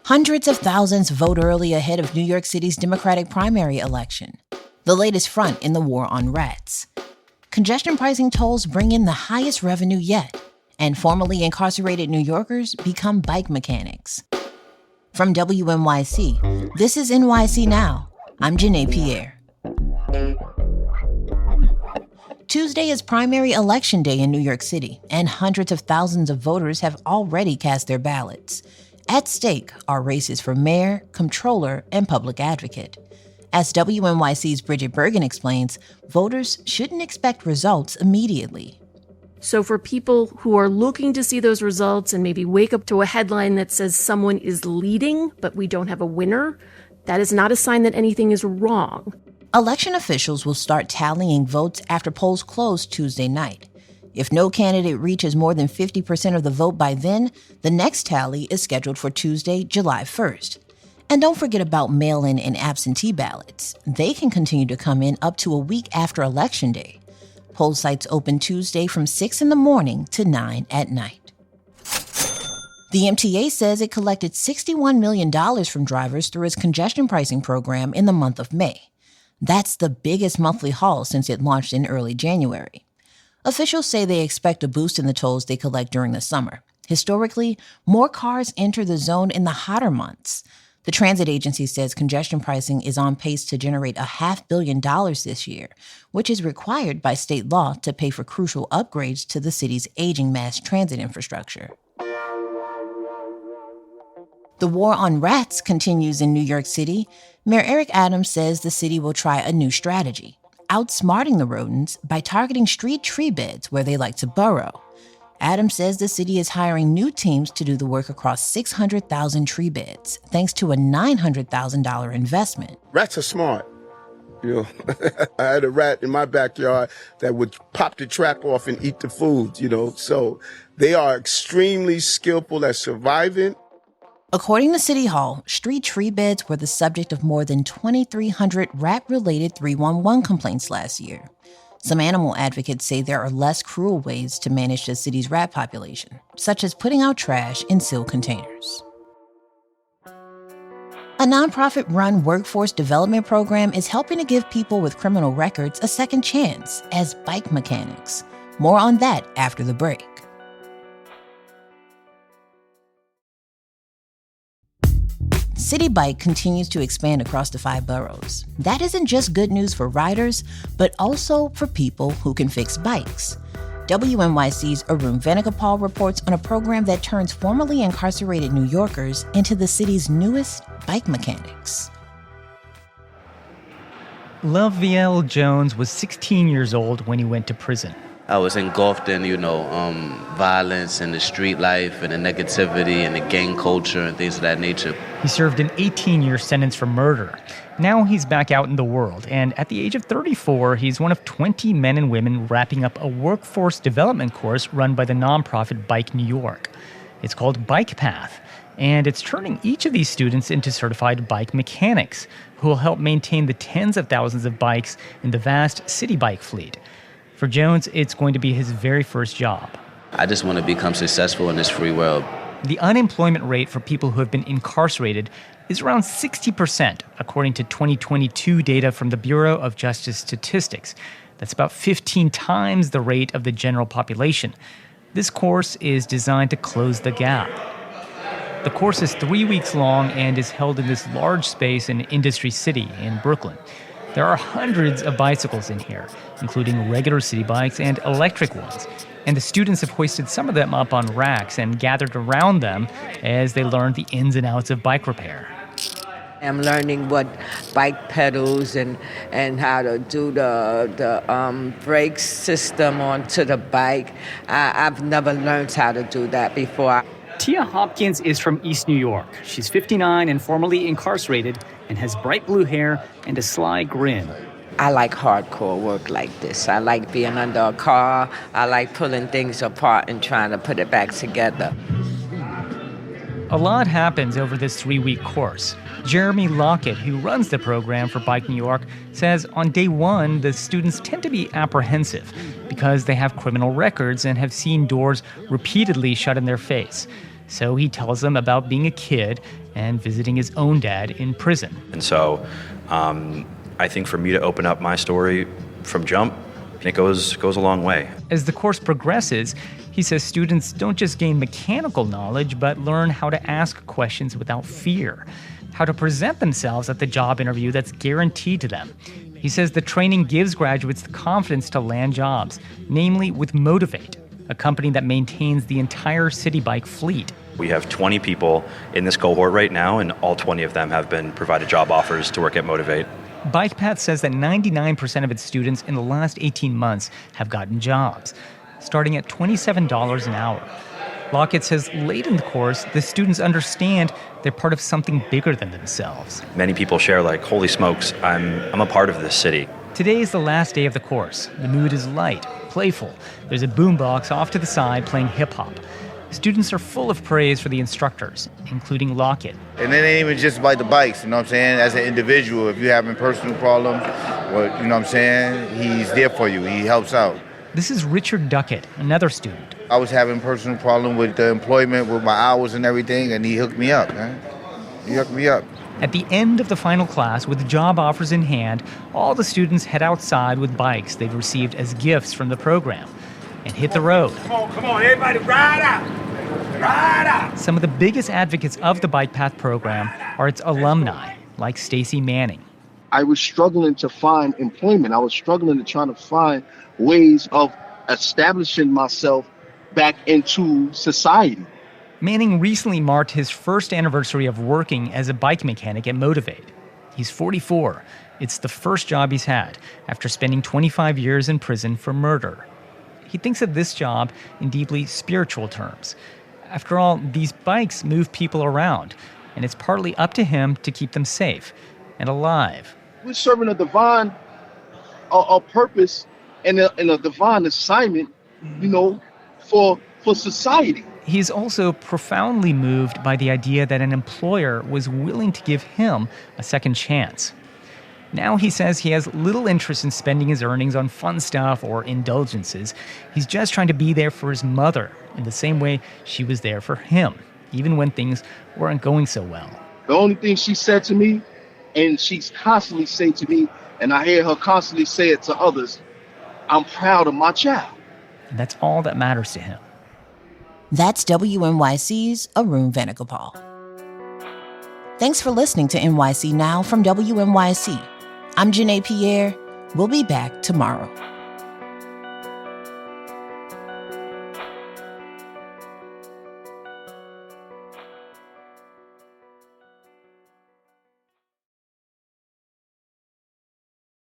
Hundreds of thousands vote early ahead of New York City's Democratic primary election, the latest front in the war on rats. Congestion pricing tolls bring in the highest revenue yet, and formerly incarcerated New Yorkers become bike mechanics. From WNYC, this is NYC Now. I'm Janae Pierre. Tuesday is primary election day in New York City, and hundreds of thousands of voters have already cast their ballots. At stake are races for mayor, comptroller, and public advocate. As WNYC's Bridget Bergen explains, voters shouldn't expect results immediately. So for people who are looking to see those results and maybe wake up to a headline that says someone is leading, but we don't have a winner, that is not a sign that anything is wrong. Election officials will start tallying votes after polls close Tuesday night. If no candidate reaches more than 50% of the vote by then, the next tally is scheduled for Tuesday, July 1st. And don't forget about mail-in and absentee ballots. They can continue to come in up to a week after Election Day. Poll sites open Tuesday from 6 in the morning to 9 at night. The MTA says it collected $61 million from drivers through its congestion pricing program in the month of May. That's the biggest monthly haul since it launched in early January. Officials say they expect a boost in the tolls they collect during the summer. Historically, more cars enter the zone in the hotter months. The transit agency says congestion pricing is on pace to generate $500 million this year, which is required by state law to pay for crucial upgrades to the city's aging mass transit infrastructure. The war on rats continues in New York City. Mayor Eric Adams says the city will try a new strategy, outsmarting the rodents by targeting street tree beds where they like to burrow. Adams says the city is hiring new teams to do the work across 600,000 tree beds, thanks to a $900,000 investment. Rats are smart. I had a rat in my backyard that would pop the trap off and eat the food, so they are extremely skillful at surviving. According to City Hall, street tree beds were the subject of more than 2,300 rat-related 311 complaints last year. Some animal advocates say there are less cruel ways to manage the city's rat population, such as putting out trash in sealed containers. A nonprofit-run workforce development program is helping to give people with criminal records a second chance as bike mechanics. More on that after the break. City Bike continues to expand across the 5 boroughs. That isn't just good news for riders, but also for people who can fix bikes. WNYC's Arun Venugopal reports on a program that turns formerly incarcerated New Yorkers into the city's newest bike mechanics. Loviel Jones was 16 years old when he went to prison. I was engulfed in, violence and the street life and the negativity and the gang culture and things of that nature. He served an 18-year sentence for murder. Now he's back out in the world, and at the age of 34, he's one of 20 men and women wrapping up a workforce development course run by the nonprofit Bike New York. It's called Bike Path, and it's turning each of these students into certified bike mechanics who will help maintain the tens of thousands of bikes in the vast city bike fleet. For Jones, it's going to be his very first job. I just want to become successful in this free world. The unemployment rate for people who have been incarcerated is around 60%, according to 2022 data from the Bureau of Justice Statistics. That's about 15 times the rate of the general population. This course is designed to close the gap. The course is 3 weeks long and is held in this large space in Industry City in Brooklyn. There are hundreds of bicycles in here, including regular city bikes and electric ones. And the students have hoisted some of them up on racks and gathered around them as they learn the ins and outs of bike repair. I'm learning what bike pedals and how to do the brake system onto the bike. I've never learned how to do that before. Tia Hopkins is from East New York. She's 59 and formerly incarcerated and has bright blue hair and a sly grin. I like hardcore work like this. I like being under a car. I like pulling things apart and trying to put it back together. A lot happens over this 3-week course. Jeremy Lockett, who runs the program for Bike New York, says on day one, the students tend to be apprehensive because they have criminal records and have seen doors repeatedly shut in their face. So he tells them about being a kid and visiting his own dad in prison. And so I think for me to open up my story from jump, it goes a long way. As the course progresses, he says students don't just gain mechanical knowledge, but learn how to ask questions without fear, how to present themselves at the job interview that's guaranteed to them. He says the training gives graduates the confidence to land jobs, namely with Motivate, a company that maintains the entire city bike fleet. We have 20 people in this cohort right now, and all 20 of them have been provided job offers to work at Motivate. BikePath says that 99% of its students in the last 18 months have gotten jobs, starting at $27 an hour. Lockett says late in the course, the students understand they're part of something bigger than themselves. Many people share like, holy smokes, I'm a part of this city. Today is the last day of the course. The mood is light, playful. There's a boombox off to the side playing hip-hop. Students are full of praise for the instructors, including Lockett. And it ain't even just about the bikes, you know what I'm saying? As an individual, if you're having personal problems, well, you know what I'm saying? He's there for you. He helps out. This is Richard Duckett, another student. I was having personal problem with the employment, with my hours and everything, and he hooked me up, man. He hooked me up. At the end of the final class, with job offers in hand, all the students head outside with bikes they've received as gifts from the program and hit the road. Come on, everybody ride out! Ride out! Some of the biggest advocates of the Bike Path program are its alumni, like Stacy Manning. I was struggling to find employment. I was struggling to try to find ways of establishing myself back into society. Manning recently marked his first anniversary of working as a bike mechanic at Motivate. He's 44. It's the first job he's had after spending 25 years in prison for murder. He thinks of this job in deeply spiritual terms. After all, these bikes move people around, and it's partly up to him to keep them safe and alive. We're serving a divine a purpose and a divine assignment, you know, for society. He's also profoundly moved by the idea that an employer was willing to give him a second chance. Now he says he has little interest in spending his earnings on fun stuff or indulgences. He's just trying to be there for his mother in the same way she was there for him, even when things weren't going so well. The only thing she said to me, and she's constantly saying to me, and I hear her constantly say it to others, I'm proud of my child. And that's all that matters to him. That's WNYC's Arun Venugopal. Thanks for listening to NYC Now from WNYC. I'm Janae Pierre. We'll be back tomorrow.